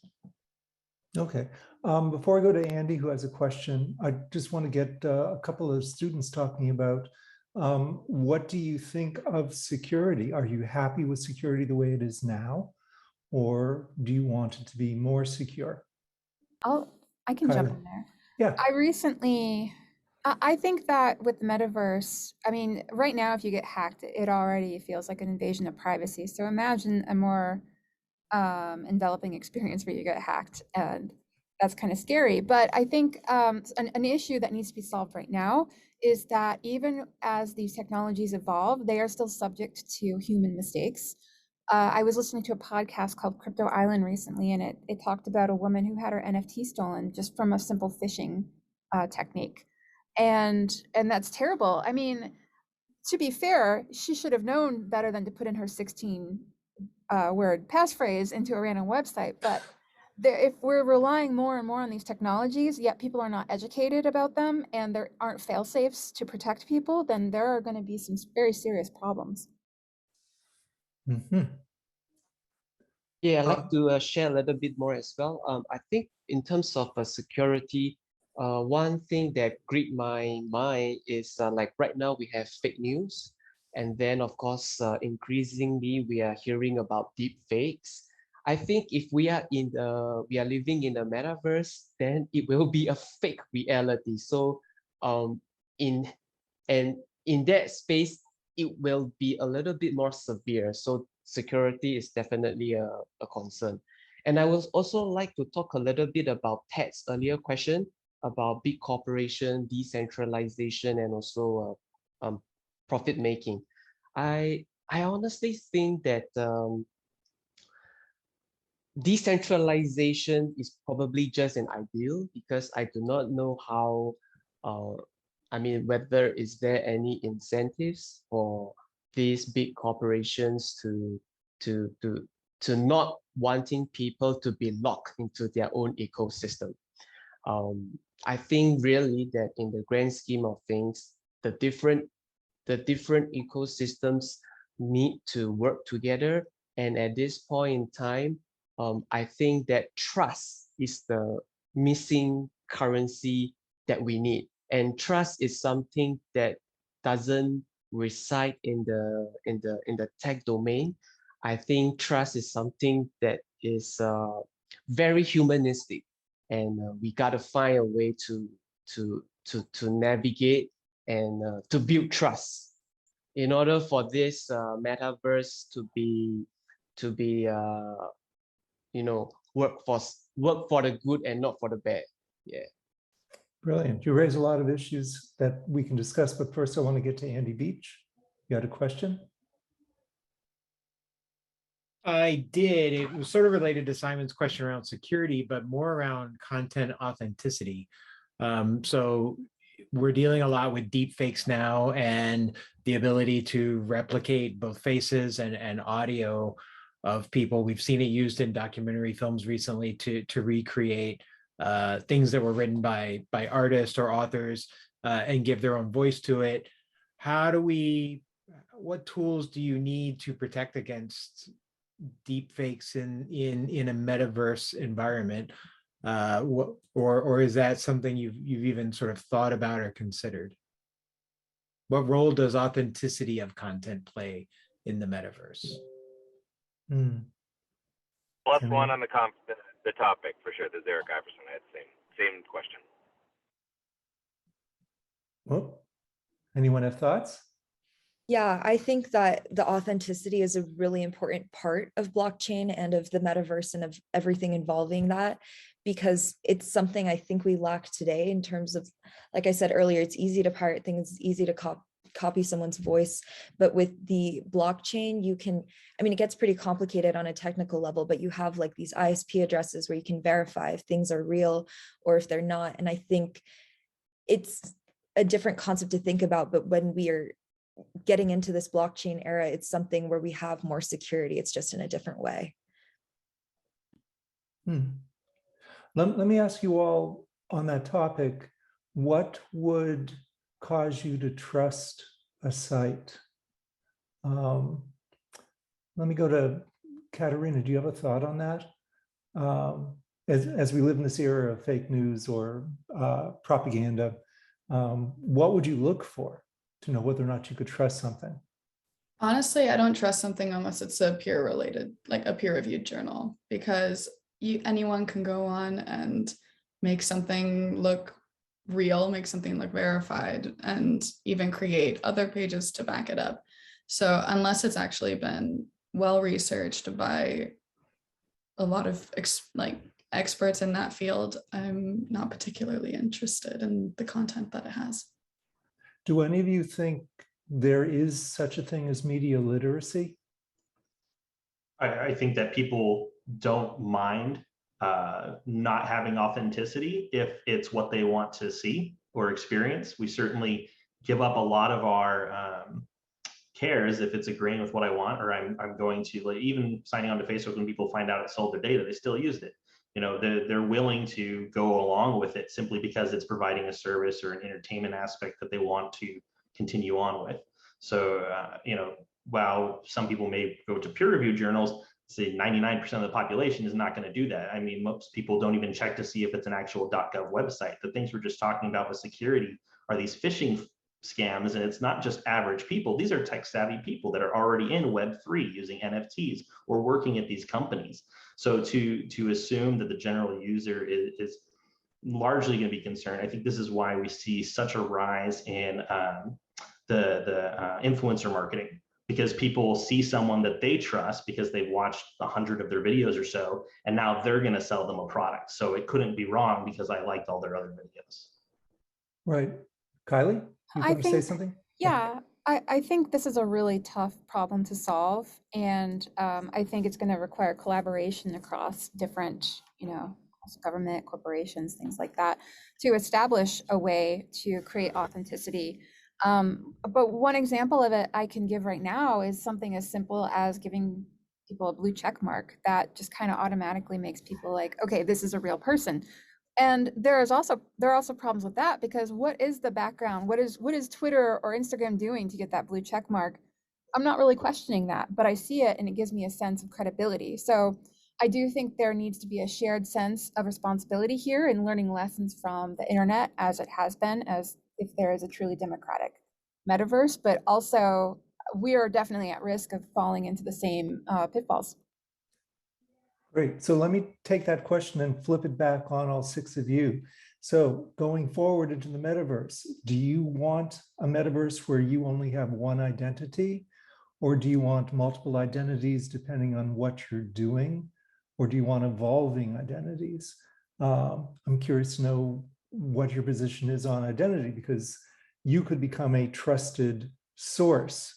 Speaker 1: Okay. Before I go to Andy, who has a question, I just want to get a couple of students talking about what do you think of security? Are you happy with security the way it is now? Or do you want it to be more secure?
Speaker 6: I can jump in there.
Speaker 1: Yeah.
Speaker 6: I think that with the metaverse, I mean, right now, if you get hacked, it already feels like an invasion of privacy. So imagine a more enveloping experience where you get hacked, and that's kind of scary. But I think an issue that needs to be solved right now is that even as these technologies evolve, they are still subject to human mistakes. I was listening to a podcast called Crypto Island recently, and it talked about a woman who had her NFT stolen just from a simple phishing technique. And that's terrible. I mean, to be fair, she should have known better than to put in her 16 word passphrase into a random website. But if we're relying more and more on these technologies, yet people are not educated about them and there aren't fail safes to protect people, then there are going to be some very serious problems.
Speaker 1: Mm-hmm.
Speaker 2: Yeah, I'd like to share a little bit more as well. I think in terms of security, one thing that gripped my mind is like right now we have fake news. And then of course, increasingly we are hearing about deep fakes. I think if we are living in the metaverse, then it will be a fake reality. So in that space, it will be a little bit more severe. So security is definitely a concern. And I would also like to talk a little bit about Ted's earlier question about big corporation, decentralization, and also profit making. I honestly think that decentralization is probably just an ideal because I do not know how whether is there any incentives for these big corporations to not wanting people to be locked into their own ecosystem. I think really that in the grand scheme of things, the different ecosystems need to work together. And at this point in time, I think that trust is the missing currency that we need. And trust is something that doesn't reside in the tech domain. I think trust is something that is very humanistic, and we gotta find a way to navigate and to build trust in order for this metaverse to be work for the good and not for the bad. Yeah.
Speaker 1: Brilliant. You raise a lot of issues that we can discuss, but first I want to get to Andy Beach. You had a question?
Speaker 12: I did. It was sort of related to Simon's question around security, but more around content authenticity. So we're dealing a lot with deep fakes now, and the ability to replicate both faces and audio of people. We've seen it used in documentary films recently to recreate things that were written by artists or authors and give their own voice to it. What tools do you need to protect against deep fakes in a metaverse environment? Or is that something you've even sort of thought about or considered? What role does authenticity of content play in the metaverse?
Speaker 13: Plus one on the topic for sure. There's Eric Iverson. I had the same question.
Speaker 1: Well, anyone have thoughts?
Speaker 7: Yeah, I think that the authenticity is a really important part of blockchain and of the metaverse and of everything involving that, because it's something I think we lack today in terms of, like I said earlier, it's easy to pirate things, it's easy to copy someone's voice, but with the blockchain, you can, I mean, it gets pretty complicated on a technical level, but you have like these ISP addresses where you can verify if things are real or if they're not. And I think it's a different concept to think about, but when we are getting into this blockchain era, it's something where we have more security. It's just in a different way.
Speaker 1: Let me ask you all on that topic, what would cause you to trust a site? Let me go to Katerina. Do you have a thought on that? As we live in this era of fake news or propaganda, what would you look for to know whether or not you could trust something?
Speaker 5: Honestly, I don't trust something unless it's a peer-reviewed journal, because anyone can go on and make something look real, make something look verified, and even create other pages to back it up. So unless it's actually been well researched by a lot of experts in that field, I'm not particularly interested in the content that it has.
Speaker 1: Do any of you think there is such a thing as media literacy?
Speaker 3: I think that people don't mind not having authenticity if it's what they want to see or experience. We certainly give up a lot of our cares if it's agreeing with what I want, or I'm going to, like, even signing on to Facebook, when people find out it sold their data, they still used it. You know, they're willing to go along with it simply because it's providing a service or an entertainment aspect that they want to continue on with. So, you know, while some people may go to peer-reviewed journals, say 99% of the population is not going to do that. I mean, most people don't even check to see if it's an actual .gov website. The things we're just talking about with security are these phishing scams, and it's not just average people. These are tech-savvy people that are already in Web3 using NFTs or working at these companies. So to assume that the general user is largely going to be concerned, I think this is why we see such a rise in the influencer marketing, because people see someone that they trust because they've watched 100 of their videos or so, and now they're going to sell them a product. So it couldn't be wrong because I liked all their other videos.
Speaker 1: Right. Kylie, you want to say something?
Speaker 6: Yeah, I think this is a really tough problem to solve. And I think it's going to require collaboration across different, government, corporations, things like that, to establish a way to create authenticity. But one example of it I can give right now is something as simple as giving people a blue check mark that just kind of automatically makes people like, okay, this is a real person. And there are also problems with that, because what is the background? What is Twitter or Instagram doing to get that blue check mark? I'm not really questioning that, but I see it and it gives me a sense of credibility. So I do think there needs to be a shared sense of responsibility here in learning lessons from the internet as it has been, as if there is a truly democratic metaverse, but also we are definitely at risk of falling into the same pitfalls.
Speaker 1: Great. So let me take that question and flip it back on all 6 of you. So going forward into the metaverse, do you want a metaverse where you only have one identity? Or do you want multiple identities depending on what you're doing? Or do you want evolving identities? I'm curious to know what your position is on identity, because you could become a trusted source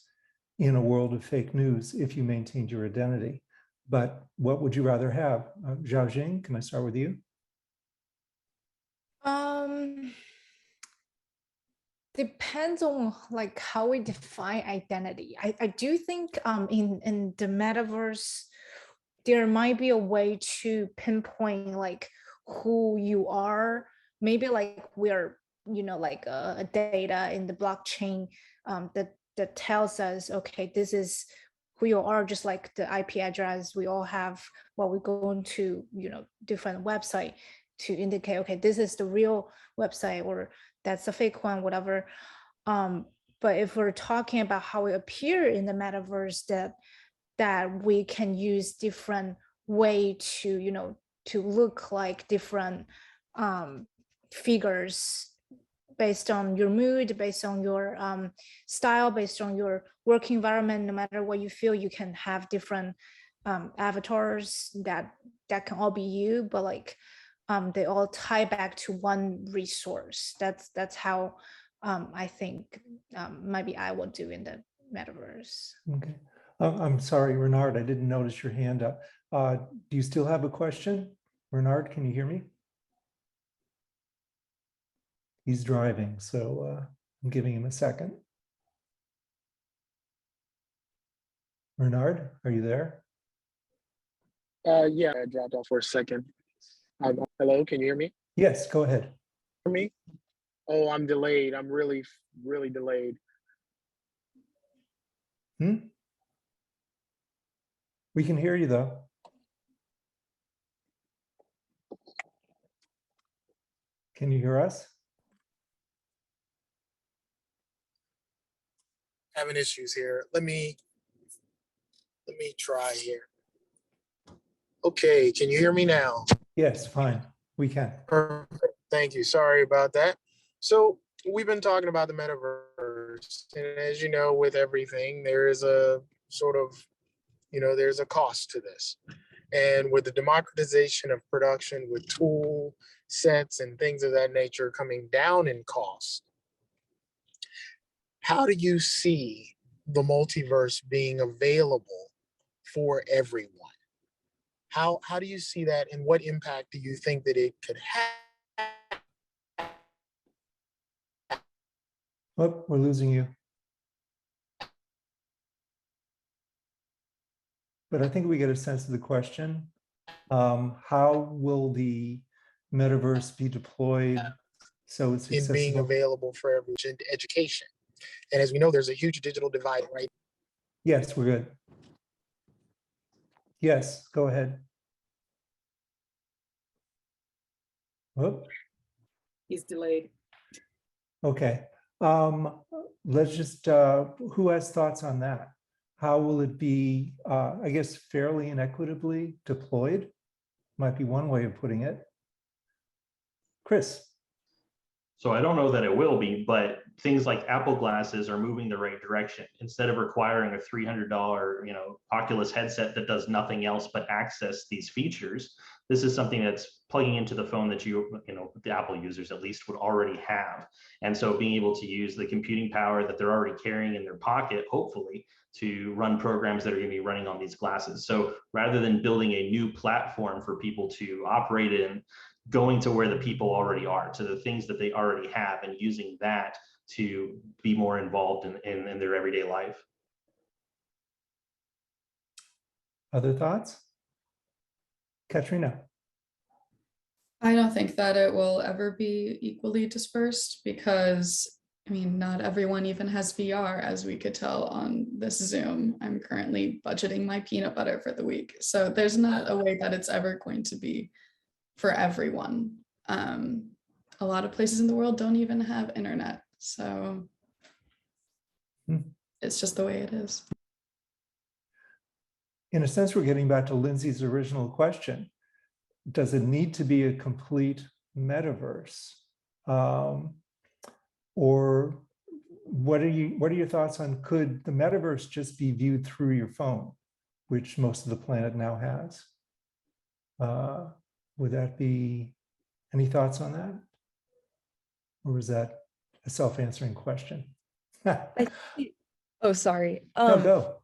Speaker 1: in a world of fake news if you maintained your identity. But what would you rather have? Xiaojing, can I start with you?
Speaker 4: Depends on like how we define identity. I do think in the metaverse, there might be a way to pinpoint like who you are. Maybe like we're, you know, like a data in the blockchain that tells us, okay, this is who you are, just like the IP address we all have while we go into, you know, different website to indicate, okay, this is the real website or that's a fake one, whatever. But if we're talking about how we appear in the metaverse, that we can use different way to, you know, to look like different figures based on your mood, based on your style, based on your work environment. No matter what you feel, you can have different avatars that can all be you, but like they all tie back to one resource. That's how I think maybe I will do in the metaverse.
Speaker 1: Okay. I'm sorry, Renard, I didn't notice your hand up. Do you still have a question? Renard, can you hear me? He's driving, so I'm giving him a second. Renard, are you there?
Speaker 14: Yeah, I dropped off for a second. Hello, can you hear me?
Speaker 1: Yes, go ahead.
Speaker 14: For me? Oh, I'm delayed. I'm really, really delayed.
Speaker 1: We can hear you though. Can you hear us?
Speaker 14: Having issues here. Let me try here. Okay, can you hear me now?
Speaker 1: Yes, fine. We can.
Speaker 14: Perfect. Thank you. Sorry about that. So we've been talking about the metaverse, and as you know, with everything, there is a sort of, you know, there's a cost to this. And with the democratization of production, with tool sets and things of that nature coming down in cost, how do you see the multiverse being available for everyone? How do you see that, and what impact do you think that it could have?
Speaker 1: Oh, we're losing you. But I think we get a sense of the question. How will the metaverse be deployed so it's accessible?
Speaker 14: In being available for every education. And as we know, there's a huge digital divide, right?
Speaker 1: Yes, we're good. Yes, go ahead. Oh.
Speaker 15: He's delayed.
Speaker 1: Okay. Let's just, who has thoughts on that? How will it be, I guess, fairly and equitably deployed? Might be one way of putting it. Chris.
Speaker 3: So I don't know that it will be, but things like Apple glasses are moving the right direction. Instead of requiring a $300, you know, Oculus headset that does nothing else but access these features, this is something that's plugging into the phone that you know, the Apple users at least would already have. And so being able to use the computing power that they're already carrying in their pocket, hopefully, to run programs that are going to be running on these glasses. So rather than building a new platform for people to operate in, going to where the people already are, to the things that they already have, and using that to be more involved in their everyday life.
Speaker 1: Other thoughts? Katrina.
Speaker 5: I don't think that it will ever be equally dispersed, because I mean, not everyone even has VR, as we could tell on this Zoom. I'm currently budgeting my peanut butter for the week. So there's not a way that it's ever going to be for everyone. A lot of places in the world don't even have internet. So it's just the way it is.
Speaker 1: In a sense, we're getting back to Lindsay's original question. Does it need to be a complete metaverse? Or what are your thoughts on, could the metaverse just be viewed through your phone, which most of the planet now has? Would that be, any thoughts on that? Or is that a self-answering question?
Speaker 7: Oh, sorry.
Speaker 1: No, go.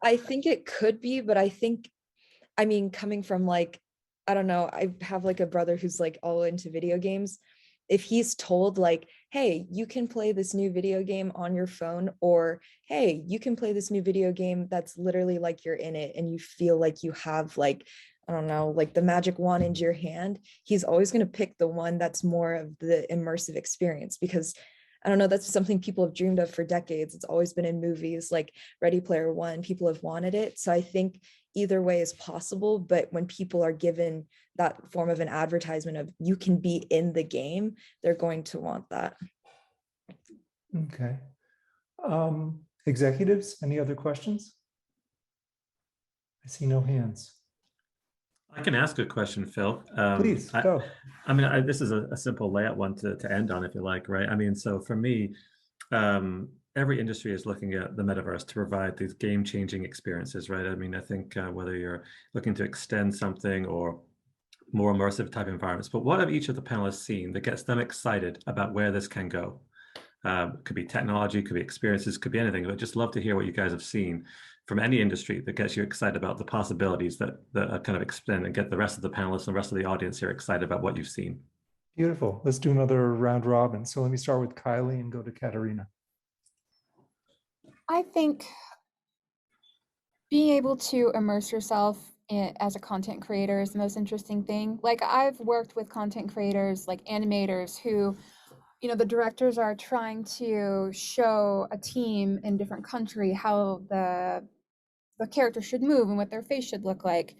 Speaker 7: I think it could be, but I mean, coming from like, I don't know, I have like a brother who's like all into video games. If he's told like, hey, you can play this new video game on your phone, or hey, you can play this new video game that's literally like you're in it and you feel like you have like, I don't know, like the magic wand into your hand, he's always going to pick the one that's more of the immersive experience, because I don't know, that's something people have dreamed of for decades. It's always been in movies like Ready Player One. People have wanted it. So I think either way is possible. But when people are given that form of an advertisement of you can be in the game, they're going to want that.
Speaker 1: Okay. Executives, any other questions? I see no hands.
Speaker 11: I can ask a question, Phil.
Speaker 1: Please, go.
Speaker 11: I mean, this is a simple layout one to end on, if you like, right? I mean, so for me, every industry is looking at the metaverse to provide these game-changing experiences, right? I mean, I think whether you're looking to extend something or more immersive type environments, but what have each of the panelists seen that gets them excited about where this can go? Could be technology, could be experiences, could be anything. I'd just love to hear what you guys have seen from any industry that gets you excited about the possibilities that are kind of extend, and get the rest of the panelists and the rest of the audience here excited about what you've seen.
Speaker 1: Beautiful. Let's do another round robin. So let me start with Kylie and go to Katerina.
Speaker 6: I think being able to immerse yourself as a content creator is the most interesting thing. Like, I've worked with content creators, like animators, who, you know, the directors are trying to show a team in different country how the character should move and what their face should look like.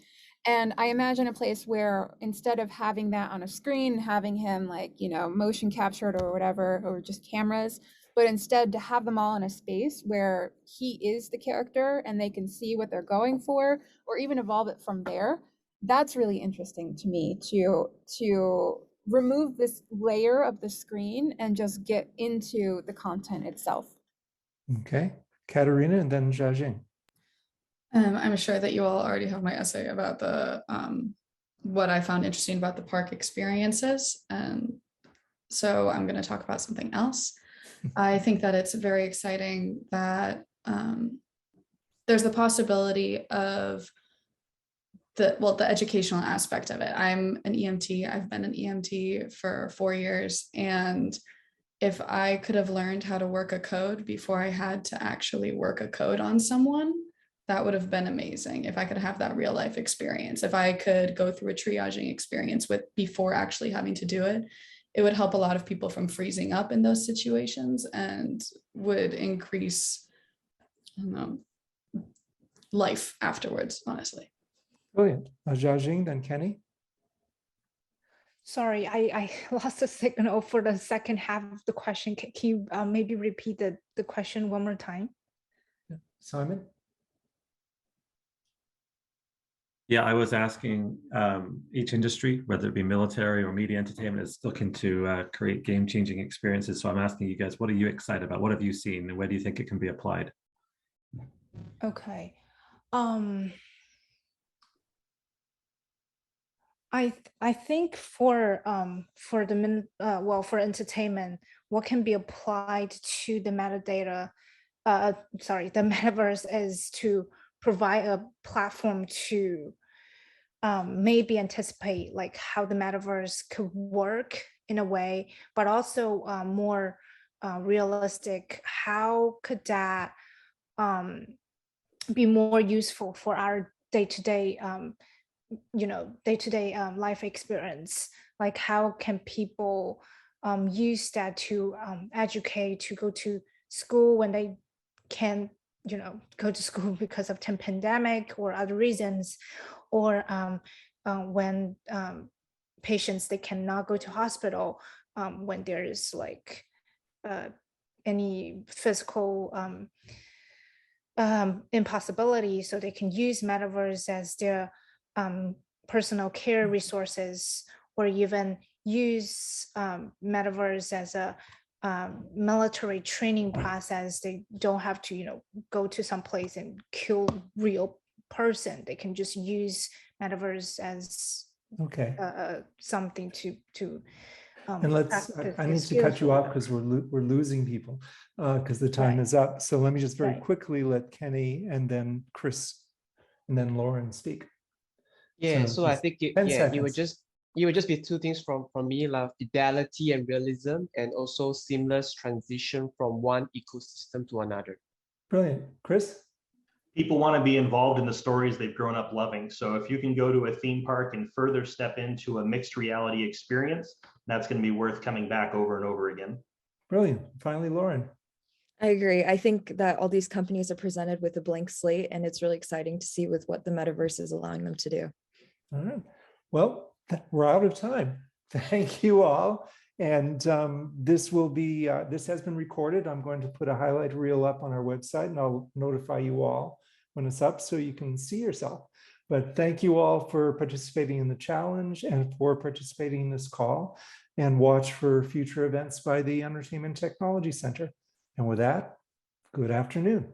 Speaker 6: And I imagine a place where instead of having that on a screen, having him like, you know, motion captured or whatever, or just cameras, but instead to have them all in a space where he is the character and they can see what they're going for, or even evolve it from there. That's really interesting to me, to remove this layer of the screen and just get into the content itself.
Speaker 1: Okay, Katerina and then Jiajing.
Speaker 5: I'm sure that you all already have my essay about the what I found interesting about the park experiences. And so I'm going to talk about something else. I think that it's very exciting that there's the possibility of the educational aspect of it. I'm an EMT. I've been an EMT for 4 years. And if I could have learned how to work a code before I had to actually work a code on someone, that would have been amazing. If I could have that real life experience, if I could go through a triaging experience before actually having to do it, it would help a lot of people from freezing up in those situations and would increase, I don't know, life afterwards, honestly.
Speaker 1: Brilliant. Jiajing, then Kenny.
Speaker 4: Sorry, I lost the signal for the second half of the question. Can you maybe repeat the question one more time?
Speaker 1: Simon?
Speaker 11: Yeah, I was asking each industry, whether it be military or media entertainment, is looking to create game-changing experiences. So I'm asking you guys, what are you excited about? What have you seen, and where do you think it can be applied?
Speaker 4: Okay. I think for entertainment, what can be applied to the metadata, the metaverse, is to provide a platform to maybe anticipate like how the metaverse could work in a way, but also more realistic. How could that be more useful for our day-to-day life experience? Like, how can people use that to educate, to go to school when they can't, go to school because of the pandemic or other reasons, or when patients, they cannot go to hospital when there's like any physical impossibility, so they can use metaverse as their personal care resources, or even use metaverse as a military training process. They don't have to, go to some place and kill real person. They can just use metaverse as
Speaker 1: Okay.
Speaker 4: something to
Speaker 1: And I need to cut you off because we're losing people because the time is up. So let me just very quickly let Kenny and then Chris and then Lauren speak.
Speaker 2: Yeah, so I think it would just be two things from me, like fidelity and realism, and also seamless transition from one ecosystem to another.
Speaker 1: Brilliant. Chris?
Speaker 3: People want to be involved in the stories they've grown up loving. So if you can go to a theme park and further step into a mixed reality experience, that's going to be worth coming back over and over again.
Speaker 1: Brilliant. Finally, Lauren.
Speaker 7: I agree. I think that all these companies are presented with a blank slate, and it's really exciting to see with what the metaverse is allowing them to do.
Speaker 1: All right. Well, we're out of time. Thank you all. And this will be, this has been recorded. I'm going to put a highlight reel up on our website, and I'll notify you all when it's up so you can see yourself. But thank you all for participating in the challenge and for participating in this call, and watch for future events by the Entertainment Technology Center. And with that, good afternoon.